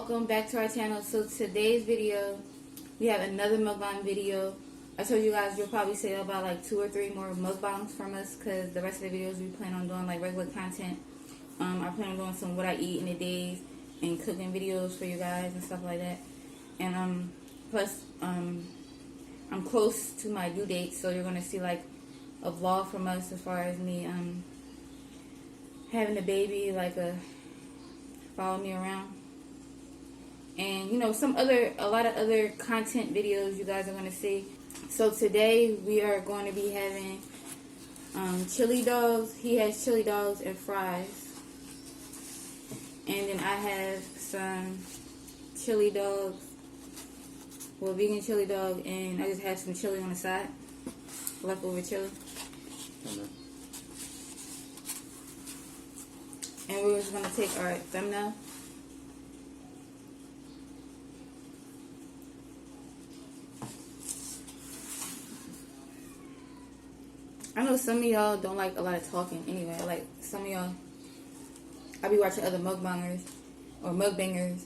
welcome back to our channel. So today's video, we have another mukbang video. I told you guys you'll probably see about like 2 or 3 more mukbangs from us, because the rest of the videos we plan on doing like regular content. I plan on doing some what I eat in the days and cooking videos for you guys and stuff like that. And plus I'm close to my due date, so you're gonna see like a vlog from us as far as me having a baby, like follow me around. And you know, a lot of other content videos you guys are going to see. So today we are going to be having chili dogs. He has chili dogs and fries. And then I have some chili dogs, well, vegan chili dog, and I just have some chili on the side, leftover chili. And we're just going to take our thumbnail. I know some of y'all don't like a lot of talking anyway. Like some of y'all, I be watching other mukbangers or mukbangers,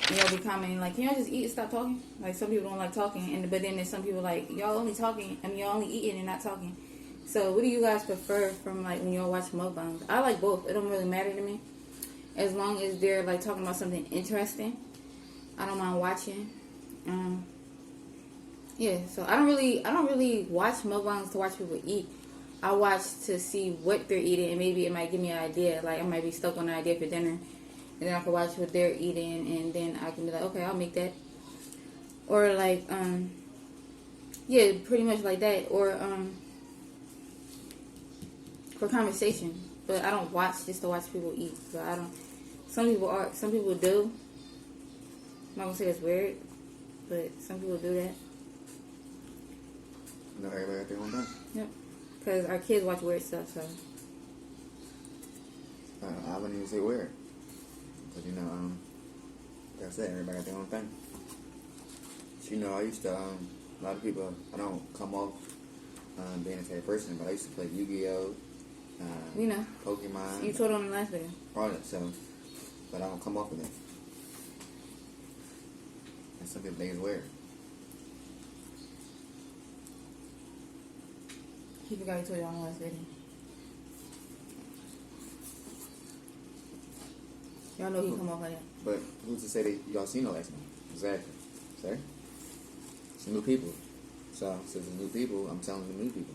and y'all be commenting like, "Can y'all just eat and stop talking?" Like some people don't like talking, but then there's some people like, "Y'all only talking. I mean, y'all only eating and not talking." So what do you guys prefer from like when y'all watch mukbangs? I like both. It don't really matter to me, as long as they're like talking about something interesting. I don't mind watching. Yeah. So I don't really watch mukbangs to watch people eat. I watch to see what they're eating, and maybe it might give me an idea. Like I might be stuck on an idea for dinner, and then I can watch what they're eating, and then I can be like, okay, I'll make that. Or like, yeah, pretty much like that. Or for conversation. But I don't watch just to watch people eat. So I don't. Some people do. I'm not gonna say it's weird, but some people do that. No, everybody got their own thing. Yep. Because our kids watch weird stuff, so. I wouldn't even say weird. Because, you know, like I said, everybody got their own thing. But, you know, I used to, a lot of people, I don't come off being a type of person, but I used to play Yu-Gi-Oh! You know. Pokemon. You told on the last video. All that, so. But I don't come off with it. And some people think it's weird. He forgot he told you on the last video. Y'all know he come off like that. But who's to say that y'all seen the last one? Exactly. Sorry? It's new people. So, since it's new people, I'm telling the new people.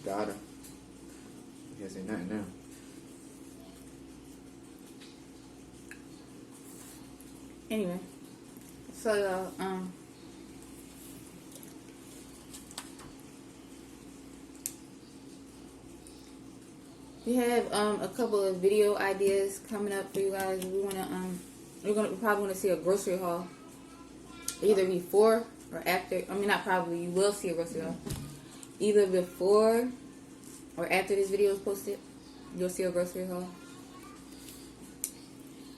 Got her. You can't say nothing now. Anyway. So y'all, we have a couple of video ideas coming up for you guys. We're probably gonna see a grocery haul, either before or after. I mean, not probably. You will see a grocery haul, either before or after this video is posted. You'll see a grocery haul,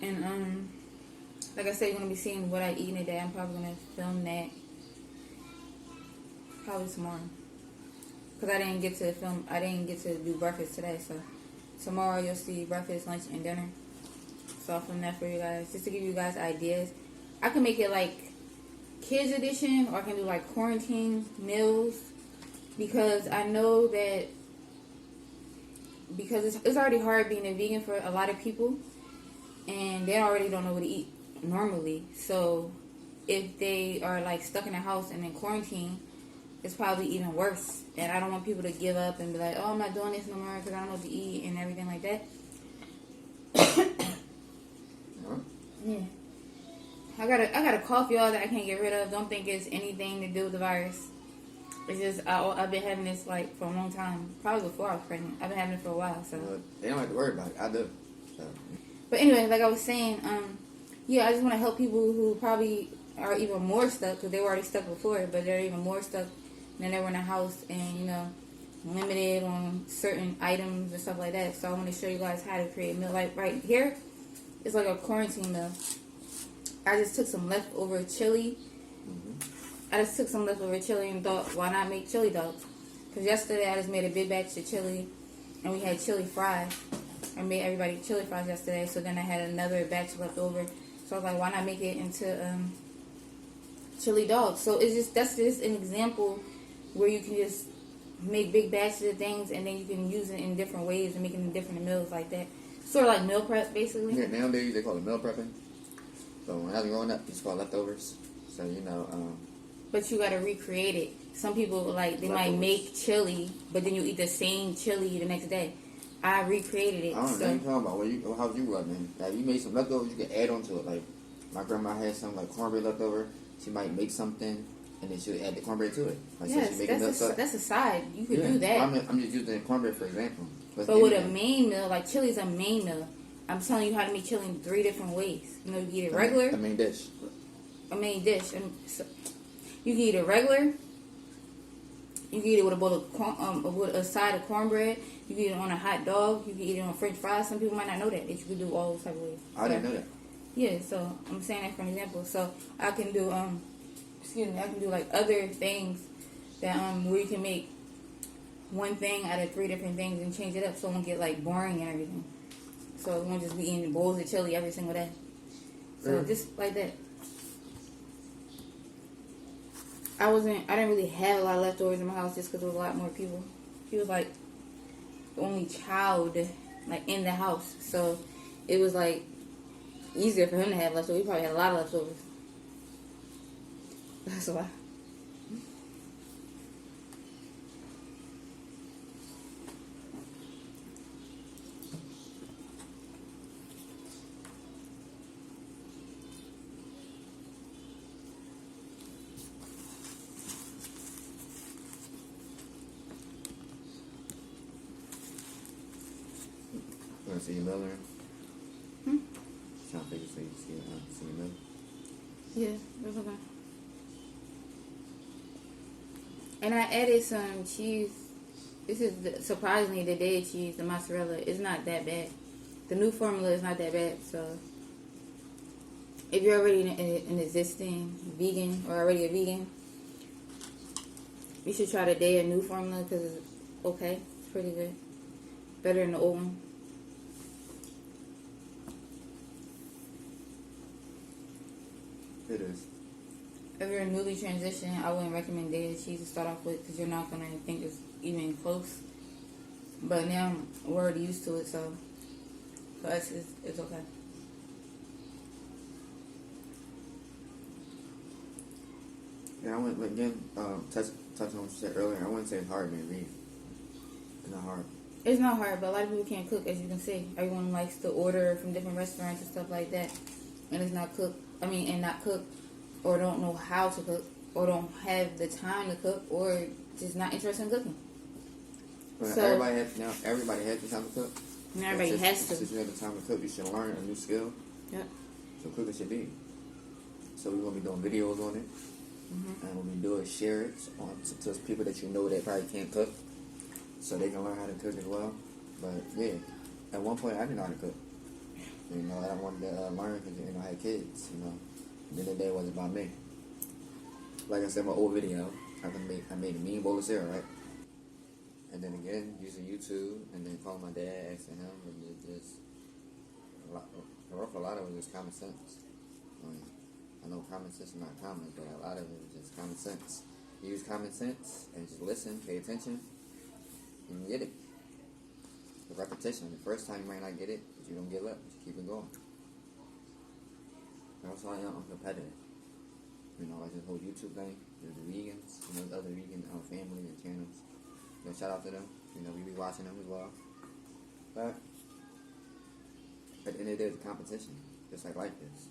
and like I said, you're going to be seeing what I eat in a day. I'm probably going to film that probably tomorrow. Because I didn't get to do breakfast today. So tomorrow you'll see breakfast, lunch, and dinner. So I'll film that for you guys. Just to give you guys ideas. I can make it like kids edition, or I can do like quarantine meals. Because I know that, because it's already hard being a vegan for a lot of people. And they already don't know what to eat normally. So if they are like stuck in a house and in quarantine, it's probably even worse. And I don't want people to give up and be like, oh, I'm not doing this no more because I don't know what to eat and everything like that. Yeah, I got a cough, y'all, that I can't get rid of. Don't think it's anything to do with the virus. It's just I've been having this like for a long time, probably before I was pregnant. I've been having it for a while. So they don't have to worry about it. I do. So. But anyway, like I was saying, yeah, I just want to help people who probably are even more stuck, because they were already stuck before, but they're even more stuck than they were in a house and, you know, limited on certain items and stuff like that. So I want to show you guys how to create a meal. Like right here, it's like a quarantine meal. I just took some leftover chili. I just took some leftover chili and thought, why not make chili dogs? Because yesterday I just made a big batch of chili and we had chili fries. I made everybody chili fries yesterday, so then I had another batch left over. So I was like, why not make it into chili dogs? So that's just an example where you can just make big batches of things, and then you can use it in different ways and make it in different meals like that. Sort of like meal prep, basically. Yeah, nowadays they call it meal prepping. So when I was growing up, it's called leftovers. So but you gotta recreate it. Some people like they might make chili, but then you eat the same chili the next day. I recreated it. I don't know what you're talking about. How you up, man? Like, you made some leftovers, you can add on to it. Like, my grandma had some like cornbread leftover. She might make something, and then she'll add the cornbread to it. Like, yes, so that's a side. You could do that. I'm just using cornbread for example. But with a main meal, like chili is a main meal. I'm telling you how to make chili in 3 different ways. You know, you can eat it regular. A main dish. A main dish. And so, you can eat it regular. You can eat it with a bowl of corn, with a side of cornbread. You can eat it on a hot dog. You can eat it on French fries. Some people might not know that you can do all those type of ways. I didn't know that. Yeah, so I'm saying that for an example. So I can do I can do like other things that where you can make one thing out of 3 different things and change it up so it won't get like boring and everything. So it won't just be eating bowls of chili every single day. So just like that. I didn't really have a lot of leftovers in my house just because there was a lot more people. He was like the only child like in the house. So it was like easier for him to have leftovers. He probably had a lot of leftovers. That's why. You want to see your meal, Trying to figure so you see your meal. Yeah, that's okay. And I added some cheese. This is surprisingly the day cheese, the mozzarella. It's not that bad. The new formula is not that bad. So if you're already an existing vegan or already a vegan, you should try the day new formula because it's okay. It's pretty good. Better than the old one. It is. If you're newly transitioned, I wouldn't recommend daily cheese to start off with because you're not going to think it's even close. But now we're already used to it, so for us, it's okay. Yeah, I went again. Touching on what you said earlier. I wouldn't say it's hard, man. Read. It's not hard. It's not hard, but a lot of people can't cook, as you can see. Everyone likes to order from different restaurants and stuff like that, and it's not cooked. Not cook, or don't know how to cook, or don't have the time to cook, or just not interested in cooking. Well, So everybody has the time to cook. And everybody has to. Since you have the time to cook, you should learn a new skill. Yep. So cooking should be. So we're gonna be doing videos on it, and what we do is share it to people that you know that probably can't cook, so they can learn how to cook as well. But yeah, at one point I didn't know how to cook. You know, I wanted to learn because I had kids. You know, at the end of the day, it wasn't about me. Like I said in my old video, I made a mean bowl of cereal, right? And then again, using YouTube, and then calling my dad, asking him, and it just a lot of it was just common sense. I know common sense is not common, but a lot of it was just common sense. Use common sense and just listen, pay attention, and you get it. The repetition. The first time you might not get it, but you don't give up. Just keep it going. That's why I'm competitive. You know, like this whole YouTube thing. There's the vegans, the other vegan family and channels. Shout out to them. We be watching them as well. But at the end of the day, it's a competition, just like life is.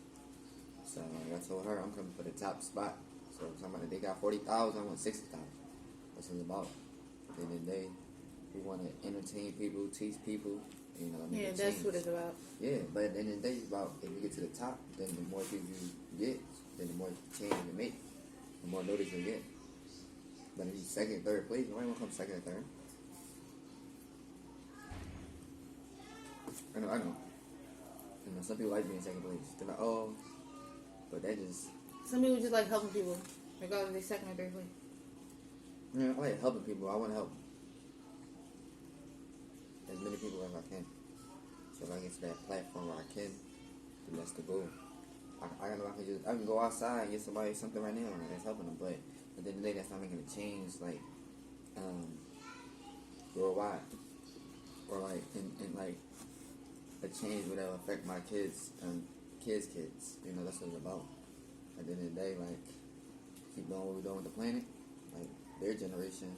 So like I told her, I'm coming for the top spot. So somebody they got 40,000, I want 60,000. That's what it's about. At the end of the day, we want to entertain people, teach people. Yeah, that's what it's about. Yeah, but at the end of the day, it's about if you get to the top, then the more people you get, then the more change you make, the more notice you get. But if you're second, third place, nobody won't come second or third. I know. Some people like being in second place. They're like, oh, but that just... Some people just like helping people, regardless if they're second or third place. Yeah, I like helping people. I want to help them. as many people as I can. So if I get to that platform where I can, then that's the goal. I know I can go outside and get somebody something right now that's helping them, but at the end of the day, that's not making a change like worldwide or like in like a change that will affect my kids, kids. You know, that's what it's about. At the end of the day, like keep doing what we're doing with the planet, like their generation,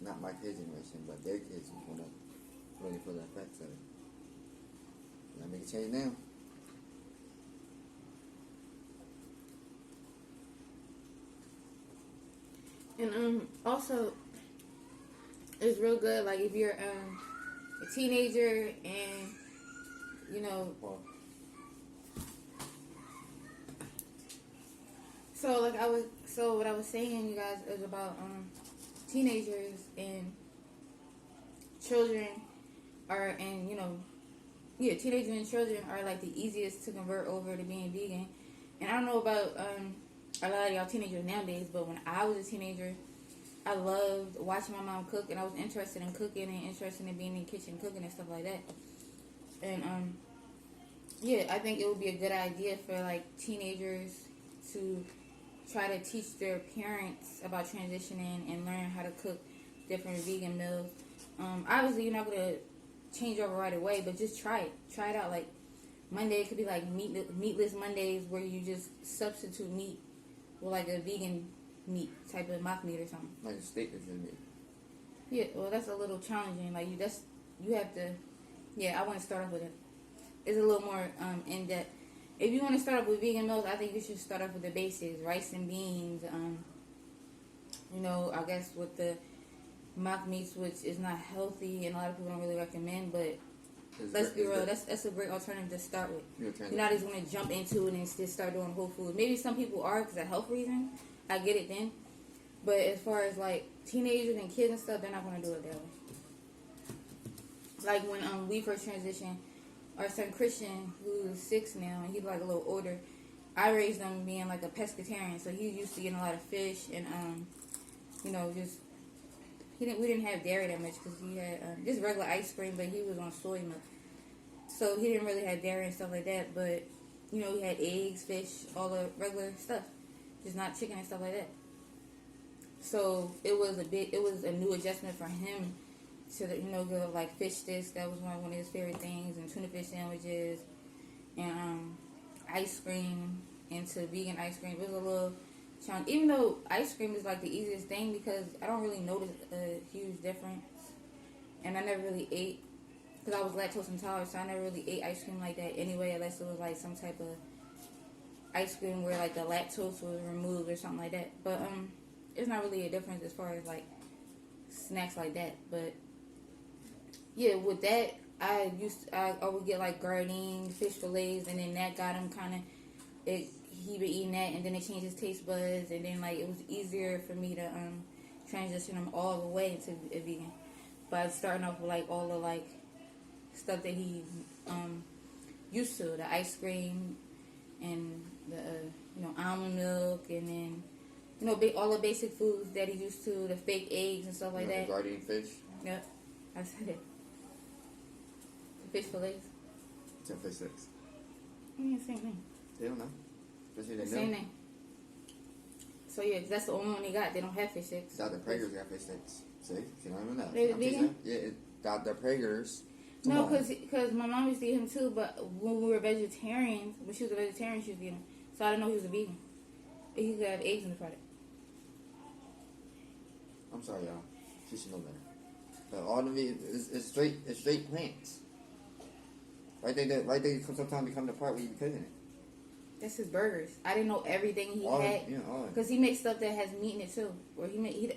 not my kids' generation, but their kids is gonna really feel the effects of it. I make a change now. And also, it's real good. Like if you're a teenager and you know. Well, So what I was saying, you guys, is about teenagers and children are, and you know, yeah, teenagers and children are like the easiest to convert over to being vegan. And I don't know about a lot of y'all teenagers nowadays, but when I was a teenager, I loved watching my mom cook, and I was interested in cooking and interested in being in the kitchen cooking and stuff like that. And yeah, I think it would be a good idea for like teenagers to try to teach their parents about transitioning and learn how to cook different vegan meals. Obviously, you're not gonna change over right away, but just try it. Try it out. Like Monday, it could be like meatless Mondays, where you just substitute meat with like a vegan meat type of mock meat or something. like a steak is in meat. Yeah, well, that's a little challenging. Like you have to. Yeah, I want to start off with it. It's a little more in depth. If you want to start off with vegan meals, I think you should start off with the basics: rice and beans. You know, I guess with the mock meats, which is not healthy and a lot of people don't really recommend, but let's be real, that's a great alternative to start with. You're not just going to jump into it and just start doing whole food. Maybe some people are because of health reasons. I get it then. But as far as like teenagers and kids and stuff, they're not going to do it that way. Like when we first transitioned, our son Christian, who's 6 now, and he's like a little older, I raised him being like a pescatarian, so he's used to getting a lot of fish and you know, just we didn't have dairy that much because he had just regular ice cream, but he was on soy milk, so he didn't really have dairy and stuff like that. But you know, he had eggs, fish, all the regular stuff, just not chicken and stuff like that. So it was a new adjustment for him to the, you know, go like fish sticks. That was one of his favorite things, and tuna fish sandwiches, and ice cream, into vegan ice cream. It was a little challenge, even though ice cream is like the easiest thing because I don't really notice a huge difference, and I never really ate because I was lactose intolerant, so I never really ate ice cream like that anyway, unless it was like some type of ice cream where like the lactose was removed or something like that. But it's not really a difference as far as like snacks like that. But yeah, with that, I would get like gardening fish fillets, and then that got him kind of he been eating that, and then it changed his taste buds, and then like it was easier for me to transition him all the way into a vegan by starting off with like all the like stuff that he used to, the ice cream and the you know, almond milk, and then you know, all the basic foods that he used to, the fake eggs and stuff like that. Gardening fish. Yep, I said it. The fish fillets. 10 fish sticks. I mean, same thing. They don't know. Same thing. So yeah, 'cause that's the only one they got. They don't have fish sticks. Dr. Prager's got fish sticks. See? You don't even know. They vegan? Yeah, Dr. Prager's. No, because my mom used to eat him too, but when we were vegetarians, when she was a vegetarian, she was eating him. So I didn't know he was a vegan. He could have eggs in the product. I'm sorry, y'all. She should know better. But all the meat is straight plants. Right there, sometimes become the part where you cooking it. That's his burgers. I didn't know everything he had. Because he makes stuff that has meat in it too. Or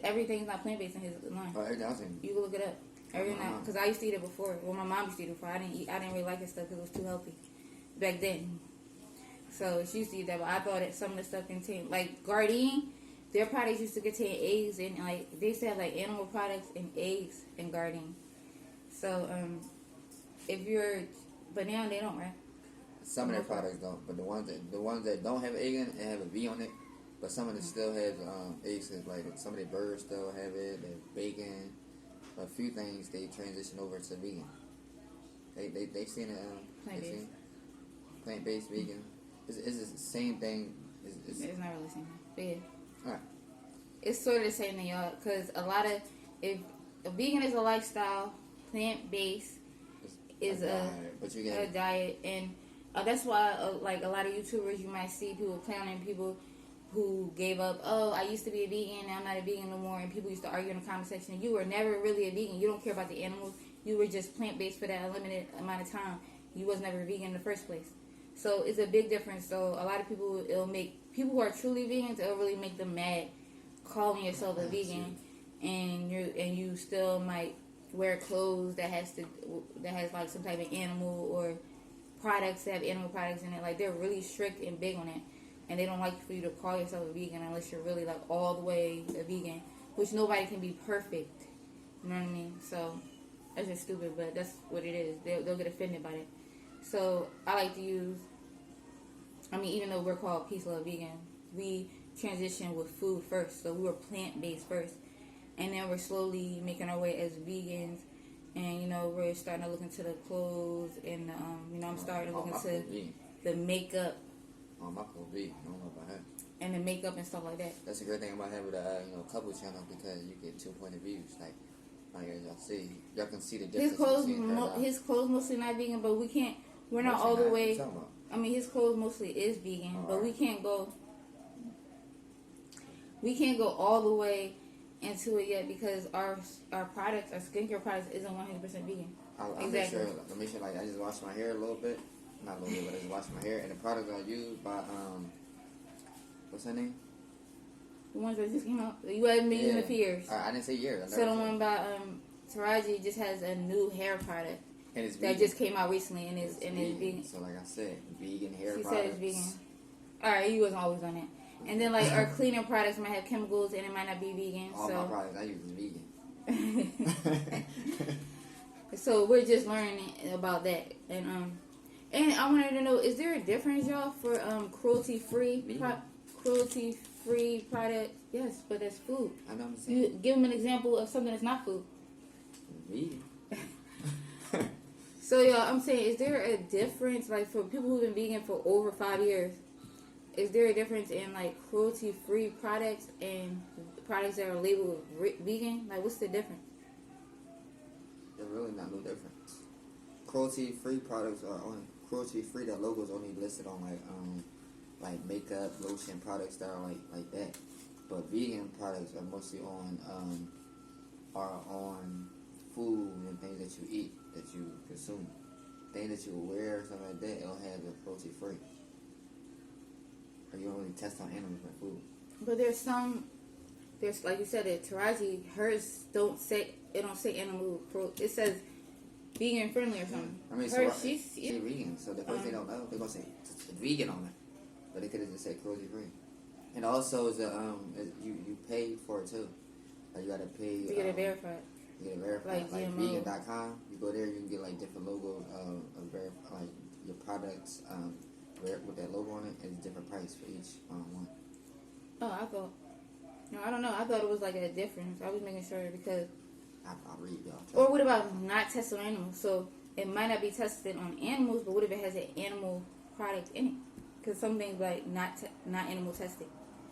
everything's not plant based in his line. Oh, everything else in. You can look it up. Because I used to eat it before. Well, my mom used to eat it before. I didn't really like his stuff because it was too healthy back then. So she used to eat that, but I thought that some of the stuff contained, like Gardein, their products used to contain eggs, and like they used to have like animal products and eggs in Gardein. So but now they don't, right? Some of their products don't, but the ones that don't have egg in it and have a V on it, but some of them still have eggs. Like some of their burgers still have it. There's bacon, a few things they transition over to vegan. They've seen it. Plant-based. Plant-based vegan. It's the same thing. It's not really the same thing. But yeah. Alright. It's sort of the same thing, y'all. Because if a vegan is a lifestyle, plant-based is a diet. And that's why, like, a lot of YouTubers, you might see people clowning people who gave up. Oh, I used to be a vegan, now I'm not a vegan no more. And people used to argue in the comment section. You were never really a vegan. You don't care about the animals. You were just plant-based for that limited amount of time. You was never vegan in the first place. So it's a big difference. So a lot of people, it'll make people who are truly vegans, it'll really make them mad calling yourself a vegan, and you still might wear clothes that has like some type of animal or products that have animal products in it. Like, they're really strict and big on it, and they don't like for you to call yourself a vegan unless you're really like all the way a vegan, which nobody can be perfect. You know what I mean? So that's just stupid, but that's what it is. They'll get offended by it. So I like to use, even though we're called Peace Love Vegan, we transitioned with food first. So we were plant-based first. And then we're slowly making our way as vegans. And, we're starting to look into the clothes. And, I'm starting to look into the makeup. Oh, my clothes vegan. I don't know about that. And the makeup and stuff like that. That's a great thing about having a couple channel, because you get 2 point of views. Like as y'all see, y'all can see the difference. His clothes mostly not vegan, but we're not all the way. His clothes mostly is vegan, but we can't go all the way into it yet, because our products, our skincare products, isn't 100% vegan. I'll make sure, like, I just wash my hair a little bit. Not a little bit, but I just wash my hair. And the products I use by, what's her name? The ones that just came out. You haven't been using it for years. I didn't say years. So the one by Taraji just has a new hair product. And it's that just came out recently, and it's vegan. So like I said, vegan hair she products. Said it's vegan. Alright, you wasn't always on it. And then, like, our cleaning products might have chemicals, and it might not be vegan. All my products I use is vegan. So we're just learning about that. And I wanted to know, is there a difference, y'all, for cruelty-free product? Yes, but that's food. I know what I'm saying. You give them an example of something that's not food. Vegan. So, y'all, I'm saying, is there a difference, like, for people who've been vegan for over 5 years? Is there a difference in, like, cruelty-free products and products that are labeled vegan? Like, what's the difference? There's really not no difference. Cruelty-free products are only cruelty-free. That logo is only listed on like makeup, lotion products that are like that. But vegan products are mostly on food and things that you eat, that you consume, things that you wear, something like that. It'll have the cruelty-free. Or you don't really test on animals for food. But there's like you said, that Taraji, hers don't say animal cruelty. It says vegan friendly or something. She's vegan, so the first they don't know, they're gonna say it's vegan on it, but they could have just said cruelty free. And also, you pay for it too. Like, you gotta pay. You get it verified. You get it verified. Like vegan.com. You go there, you can get like different logos of like your products. With that logo on it, it's a different price for each one. Oh, I don't know. I thought it was like a difference. I was making sure because I'll read y'all. Or what about not tested on animals? So it might not be tested on animals, but what if it has an animal product in it? Because some things like not animal tested.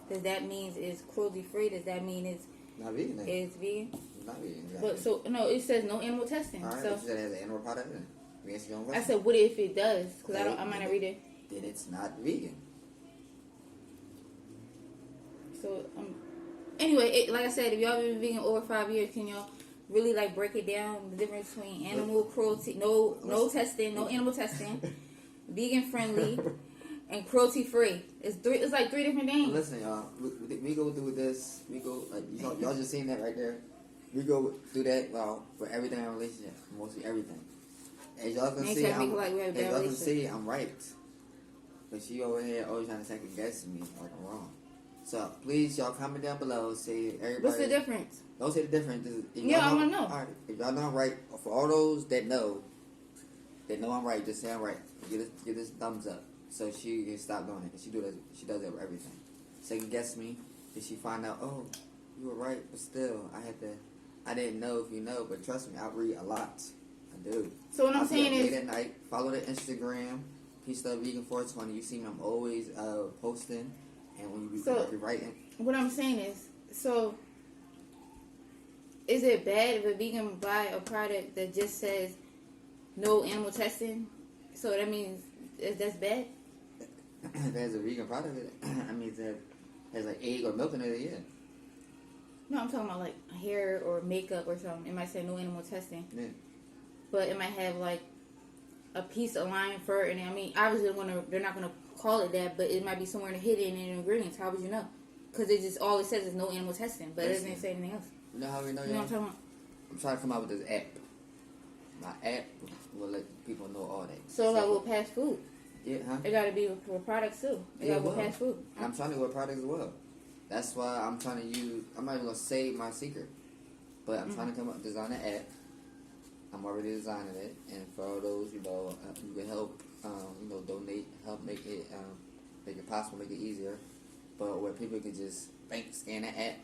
Does that mean it's cruelty free? Does that mean it's not vegan? It's vegan. It's not vegan. But so no, it says no animal testing. All right, so but you said it has an animal product in it. I said, what if it does? Because I might not read it. Then it's not vegan. So anyway, like I said, if y'all been vegan over 5 years, can y'all really like break it down, the difference between animal cruelty, no testing, no animal testing, vegan friendly, and cruelty free? It's like 3 different things. Listen, y'all, we go through this. We go like y'all just seen that right there. We go through that for everything in a relationship, mostly everything. As y'all can see, I'm right. But she over here always trying to second guess me like I'm wrong. So please, y'all comment down below. Say everybody. What's the difference? Don't say the difference. I want to know. All right, if y'all know I'm right, for all those that know I'm right, just say I'm right. Give this thumbs up so she can stop doing it. She does it with everything. Second guess me. If she find out, oh, you were right, but still, I had to I didn't know if you know, but trust me, I read a lot. I do. So what I'm I'll be saying up is, late at night. Follow the Instagram, Peace Love Vegan 420. You see me, I'm always posting, and when you be writing. what I'm saying is, so is it bad if a vegan buy a product that just says no animal testing? So that means that's bad? If it has a vegan product in it, I mean, if it has like egg or milk in it, yeah. No, I'm talking about like hair or makeup or something. It might say no animal testing. Yeah. But it might have like a piece of lion fur in it. I mean, obviously they're not gonna call it that, but it might be somewhere hidden in the ingredients. How would you know? Because it just all it says is no animal testing, but it doesn't say anything else. You know how we know? You know what I'm talking about? I'm trying to come out with this app. My app will let people know all that. So like with fast food, yeah, huh? it got to be with products too. It got to be fast food. And I'm trying to go with products as well. That's why I'm trying to use. I'm not even gonna say my secret, but I'm trying to come up design an app. I'm already designing it, and for all those, you can help, donate, help make it possible, make it easier. But where people can just scan the app,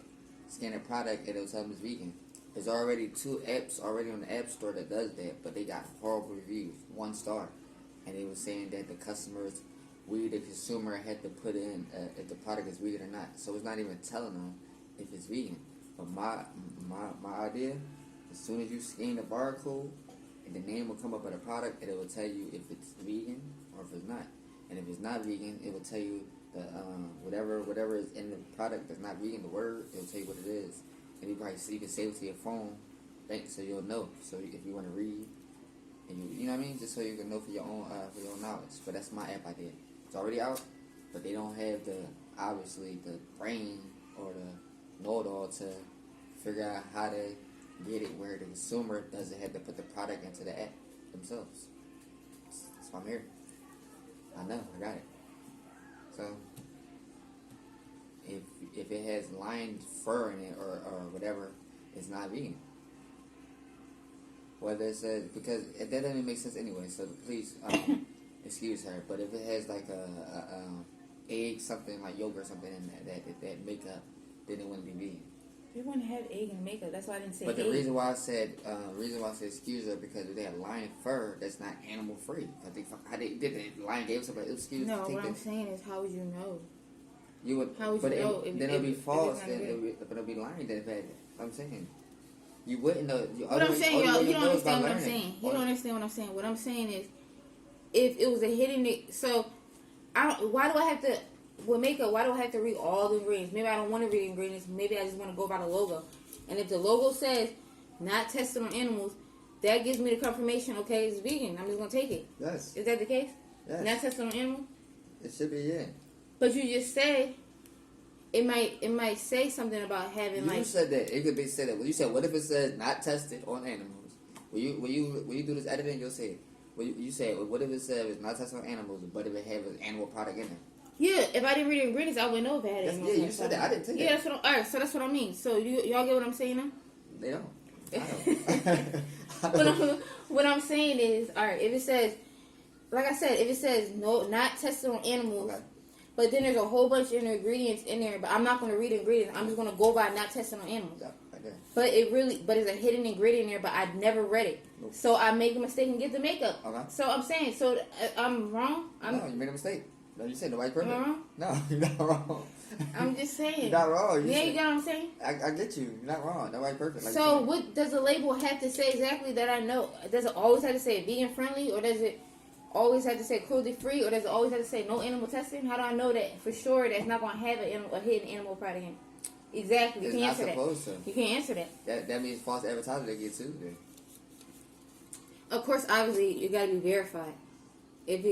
scan the product, and it'll tell them it's vegan. There's already 2 apps already on the App Store that does that, but they got horrible reviews, 1 star, and they were saying that the customers, we the consumer, had to put in if the product is vegan or not. So it's not even telling them if it's vegan. But my idea. As soon as you scan the barcode, and the name will come up with the product, and it will tell you if it's vegan or if it's not. And if it's not vegan, it will tell you the whatever is in the product that's not vegan. The word, it will tell you what it is, and you can save it to your phone, so you'll know. So if you want to read, and you know what I mean, just so you can know for your own knowledge. But that's my app idea. It's already out, but they don't have the brain or the know-it-all to figure out how to get it where the consumer doesn't have to put the product into the app themselves. That's why I'm here. I know, I got it. So if it has lion fur in it or whatever, it's not vegan. Whether it says, because that doesn't make sense anyway. So please excuse her. But if it has like a egg, something like yogurt or something in that makeup, then it wouldn't be vegan. They wouldn't have egg in makeup. That's why I didn't say. But egg. the reason why I said excuse her, because if they have lion fur, that's not animal free. I think how they did that. Lion gave somebody excuse. No, what I'm saying is, how would you know? You would. How would you know? Then it'll be false. Then it'll be lying. Then bad. I'm saying. You wouldn't know. What I'm saying, y'all, you don't understand what I'm saying. You don't understand what I'm saying. What I'm saying is, if it was a hidden, so why do I have to? With makeup, why do I have to read all the ingredients? Maybe I don't want to read ingredients. Maybe I just want to go by the logo. And if the logo says not tested on animals, that gives me the confirmation, okay, it's vegan. I'm just going to take it. Yes. Is that the case? Yes. Not tested on animals? It should be, yeah. But you just said it might say something about having you said that. It could be said that. Well, you said, what if it says not tested on animals? When you do this editing, you'll say it. You say, what if it says it's not tested on animals, but if it has an animal product in it? Yeah, if I didn't read the ingredients, I wouldn't know if it had animal. Yeah, you said that. I didn't take that. Yeah, alright, so that's what I mean. So y'all get what I'm saying now? They don't. I don't. What I'm saying is, alright, if it says, like I said, if it says no, not tested on animals, okay. But then there's a whole bunch of ingredients in there, but I'm not going to read the ingredients. I'm just going to go by not tested on animals. Yeah, okay. But it's a hidden ingredient in there, but I never read it. Nope. So I make a mistake and get the makeup. Okay. So I'm saying, I'm wrong? No, you made a mistake. No, you said nobody's perfect. Am I wrong? No, you're not wrong. I'm just saying. You're not wrong. You get what I'm saying? I get you. You're not wrong. Nobody's perfect. Like so what does the label have to say exactly that I know? Does it always have to say vegan friendly, or does it always have to say cruelty free, or does it always have to say no animal testing? How do I know that for sure that's not going to have a hidden animal product in it? Exactly. You can't answer that. You can't answer that. That means false advertising they get too. Then. Of course, obviously, you got to be verified. If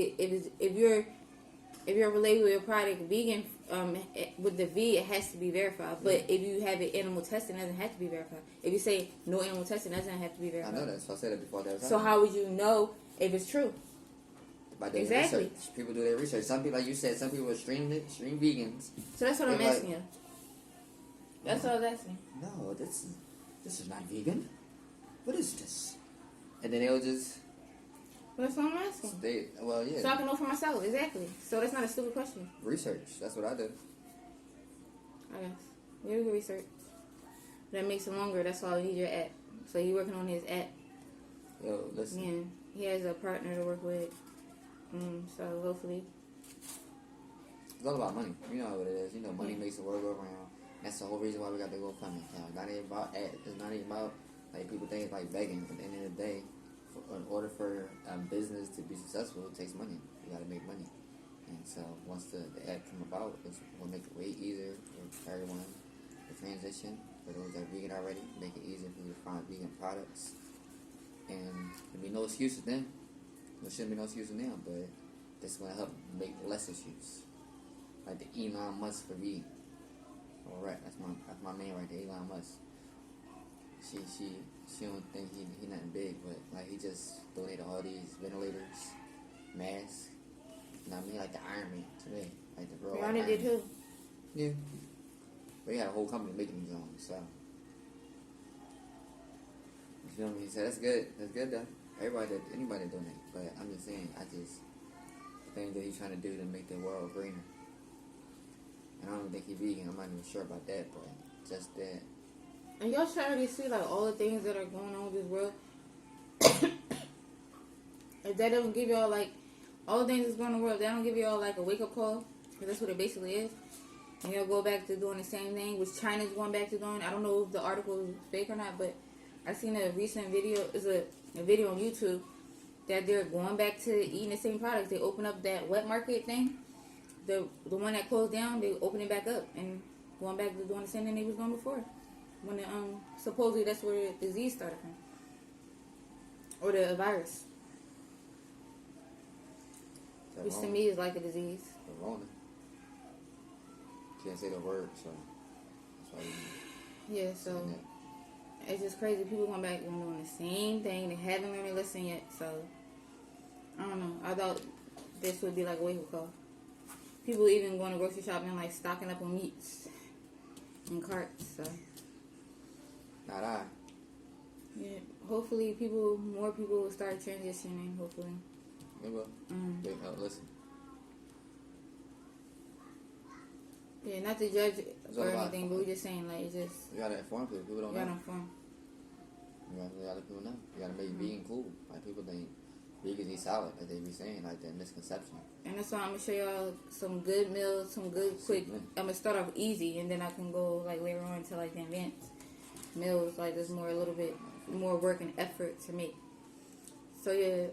you're related with your product vegan, with the V, it has to be verified. But if you have it animal testing, it doesn't have to be verified. If you say no animal testing, it doesn't have to be verified. I know that, so I said that before. So how would you know if it's true? By doing research. People do their research. Some people, like you said, some people are extreme vegans. So that's what I'm asking you. That's what I was asking. No, this is not vegan. What is this? And then they'll just. Well, that's what I'm asking. Yeah. So I can know for myself, exactly. So that's not a stupid question. Research. That's what I do. I guess. Yeah, we can research. that makes it longer. That's all you need your app. So he working on his app. Yo, listen. And he has a partner to work with. So hopefully. It's all about money. You know what it is. You know, money makes the world go around. That's the whole reason why we got to go funding. Not even about ads. It's not even about, like, people think it's like begging. At the end of the day, in order for business to be successful, it takes money. You got to make money. And so once the app come about, it will make it way easier for everyone to transition. For those that are vegan already, make it easier for you to find vegan products. And there'll be no excuses then. There shouldn't be no excuses now, but this is going to help make less issues. Like the Elon Musk for vegan. Alright, that's my man right there, Elon Musk. She don't think he nothing big, but like he just donated all these ventilators, masks. You know what I mean? Like the Iron Man today. Like the girl. Rihanna did too. Yeah. But he had a whole company making these on, so. You feel me? So that's good. That's good though. Anybody donate. But I'm just saying, the thing that he's trying to do to make the world greener. And I don't even think he's vegan. I'm not even sure about that, but just that. And y'all starting to see like all the things that are going on with this world. If that don't give y'all like all the things that's going on in the world, that don't give y'all like a wake up call, because that's what it basically is. And y'all go back to doing the same thing, which China's going back to doing. I don't know if the article is fake or not, but I seen a recent video. It's a video on YouTube that they're going back to eating the same products. They open up that wet market thing, the one that closed down. They open it back up and going back to doing the same thing they was doing before. When supposedly that's where the disease started from, or the virus, which to me is like a disease. Corona. Can't say the word, so that's why Yeah, so it's just crazy. People going back and doing the same thing. They haven't learned their lesson yet, so I don't know. I thought this would be like a wake-up call. People even going to grocery shopping and like stocking up on meats in carts, so. Not I. Yeah, hopefully more people will start transitioning, hopefully. They will. Wait, no, listen. Yeah, not to judge or anything, but we're just saying, like, it's just. You gotta inform people. People don't know. You gotta inform. You gotta let people know. You gotta make vegan cool. Like, people think vegans eat salad, like they be saying, like that misconception. And that's why I'm gonna show y'all some good meals, some good quick. I'm gonna start off easy, and then I can go, like, later on to, like, the advanced meals. Like, there's a little bit more work and effort to make. So, yeah,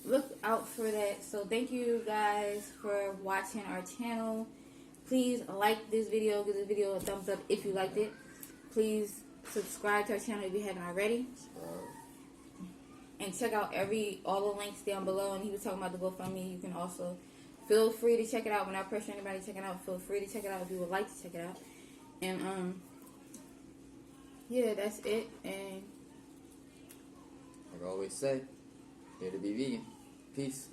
look out for that. So thank you guys for watching our channel. Please like this video, give this video a thumbs up if you liked it. Please subscribe to our channel if you haven't already, and check out all the links down below. And he was talking about the GoFundMe. You can also feel free to check it out. When I pressure anybody to check it out, feel free to check it out if you would like to check it out. And yeah, that's it. And like I always say, dare to be vegan. Peace.